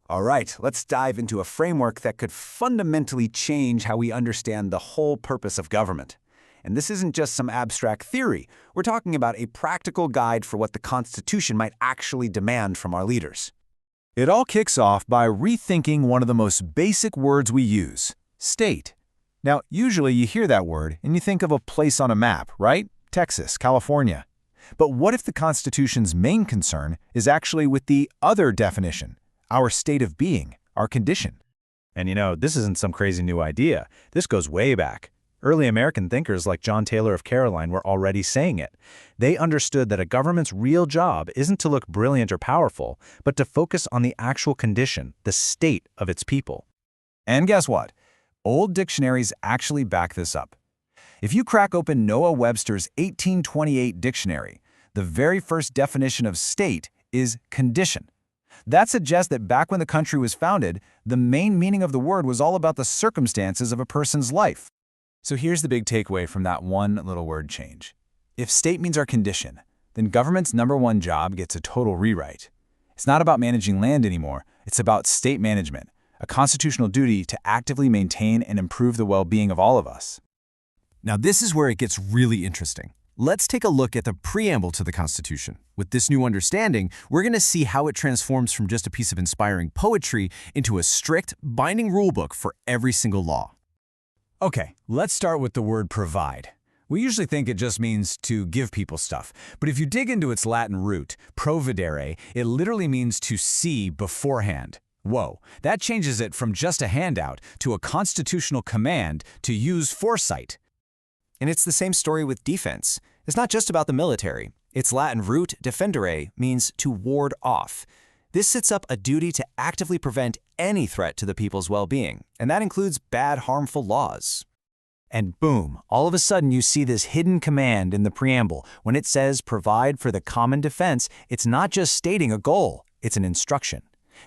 All right, let's dive into a framework that could fundamentally change how we understand the whole purpose of government. And this isn't just some abstract theory. We're talking about a practical guide for what the Constitution might actually demand from our leaders. It all kicks off by rethinking one of the most basic words we use, state. Now, usually you hear that word and you think of a place on a map, right? Texas, California. But what if the Constitution's main concern is actually with the other definition, our state of being, our condition? And this isn't some crazy new idea. This goes way back. Early American thinkers like John Taylor of Caroline were already saying it. They understood that a government's real job isn't to look brilliant or powerful, but to focus on the actual condition, the state of its people. And guess what? Old dictionaries actually back this up. If you crack open Noah Webster's 1828 dictionary, the very first definition of state is condition. That suggests that back when the country was founded, the main meaning of the word was all about the circumstances of a person's life. So here's the big takeaway from that one little word change. If state means our condition, then government's number one job gets a total rewrite. It's not about managing land anymore, it's about state management, a constitutional duty to actively maintain and improve the well-being of all of us. Now this is where it gets really interesting. Let's take a look at the preamble to the Constitution. With this new understanding, we're going to see how it transforms from just a piece of inspiring poetry into a strict, binding rulebook for every single law. Okay, let's start with the word provide. We usually think it just means to give people stuff, but if you dig into its Latin root, providere, it literally means to see beforehand. Whoa, that changes it from just a handout to a constitutional command to use foresight. And it's the same story with defense. It's not just about the military. Its Latin root, defendere, means to ward off. This sets up a duty to actively prevent any threat to the people's well-being, and that includes bad, harmful laws. And boom, all of a sudden you see this hidden command in the preamble. When it says provide for the common defense, it's not just stating a goal, it's an instruction.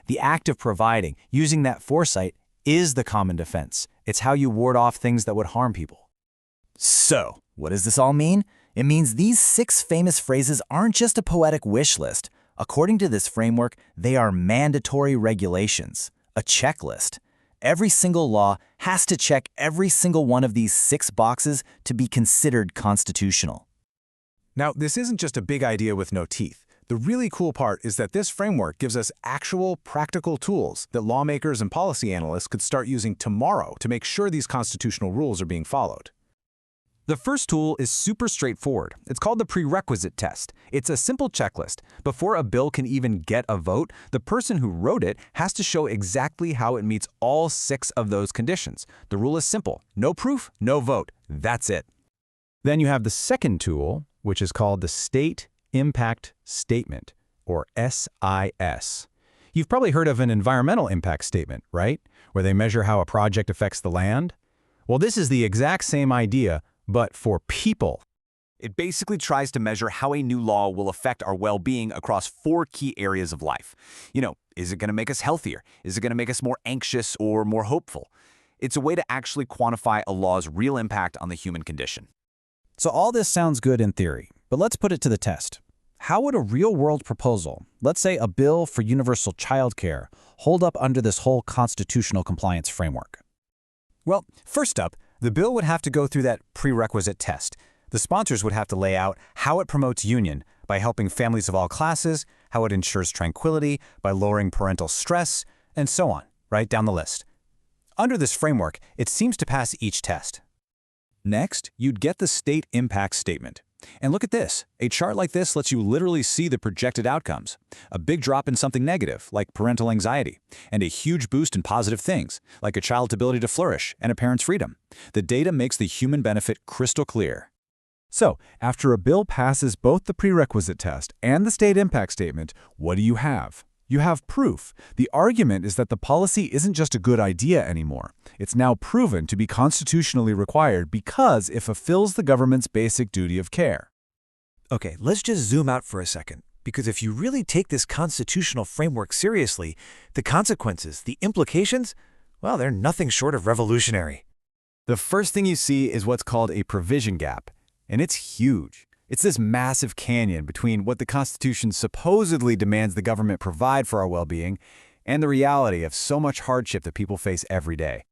The act of providing, using that foresight, is the common defense. It's how you ward off things that would harm people. So, what does this all mean? It means these 6 famous phrases aren't just a poetic wish list. According to this framework, they are mandatory regulations, a checklist. Every single law has to check every single one of these 6 boxes to be considered constitutional. Now, this isn't just a big idea with no teeth. The really cool part is that this framework gives us actual, practical tools that lawmakers and policy analysts could start using tomorrow to make sure these constitutional rules are being followed. The first tool is super straightforward. It's called the prerequisite test. It's a simple checklist. Before a bill can even get a vote, the person who wrote it has to show exactly how it meets all 6 of those conditions. The rule is simple. No proof, no vote. That's it. Then you have the second tool, which is called the State Impact Statement, or SIS. You've probably heard of an environmental impact statement, right? Where they measure how a project affects the land. Well, this is the exact same idea, but for people. It basically tries to measure how a new law will affect our well-being across 4 key areas of life. Is it going to make us healthier? Is it going to make us more anxious or more hopeful? It's a way to actually quantify a law's real impact on the human condition. So all this sounds good in theory, but let's put it to the test. How would a real-world proposal, let's say a bill for universal childcare, hold up under this whole constitutional compliance framework? Well, first up, the bill would have to go through that prerequisite test. The sponsors would have to lay out how it promotes union by helping families of all classes, how it ensures tranquility by lowering parental stress, and so on, right down the list. Under this framework, it seems to pass each test. Next, you'd get the state impact statement. And look at this. A chart like this lets you literally see the projected outcomes. A big drop in something negative, like parental anxiety, and a huge boost in positive things, like a child's ability to flourish and a parent's freedom. The data makes the human benefit crystal clear. So, after a bill passes both the prerequisite test and the state impact statement, what do you have? You have proof. The argument is that the policy isn't just a good idea anymore. It's now proven to be constitutionally required because it fulfills the government's basic duty of care. Okay, let's just zoom out for a second, because if you really take this constitutional framework seriously, the consequences, the implications, well, they're nothing short of revolutionary. The first thing you see is what's called a provision gap, and it's huge. It's this massive canyon between what the Constitution supposedly demands the government provide for our well-being and the reality of so much hardship that people face every day.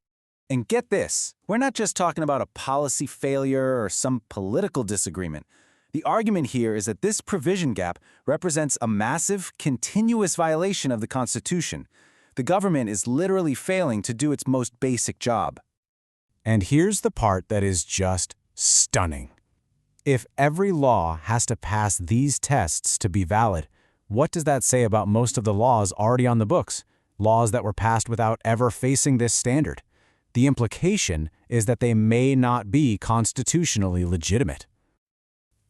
And get this, we're not just talking about a policy failure or some political disagreement. The argument here is that this provision gap represents a massive, continuous violation of the Constitution. The government is literally failing to do its most basic job. And here's the part that is just stunning. If every law has to pass these tests to be valid, what does that say about most of the laws already on the books? Laws that were passed without ever facing this standard. The implication is that they may not be constitutionally legitimate.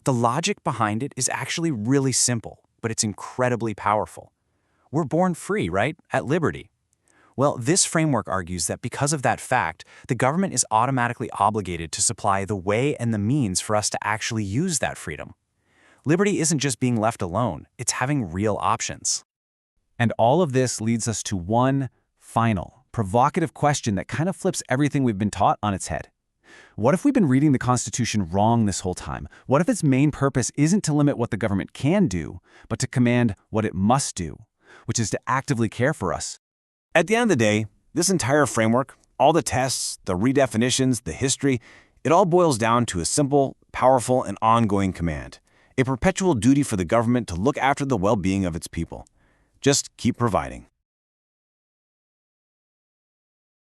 The logic behind it is actually really simple, but it's incredibly powerful. We're born free, right? At liberty. Well, this framework argues that because of that fact, the government is automatically obligated to supply the way and the means for us to actually use that freedom. Liberty isn't just being left alone, it's having real options. And all of this leads us to one final, provocative question that kind of flips everything we've been taught on its head. What if we've been reading the Constitution wrong this whole time? What if its main purpose isn't to limit what the government can do, but to command what it must do, which is to actively care for us? At the end of the day, this entire framework, all the tests, the redefinitions, the history, it all boils down to a simple, powerful, and ongoing command. A perpetual duty for the government to look after the well-being of its people. Just keep providing.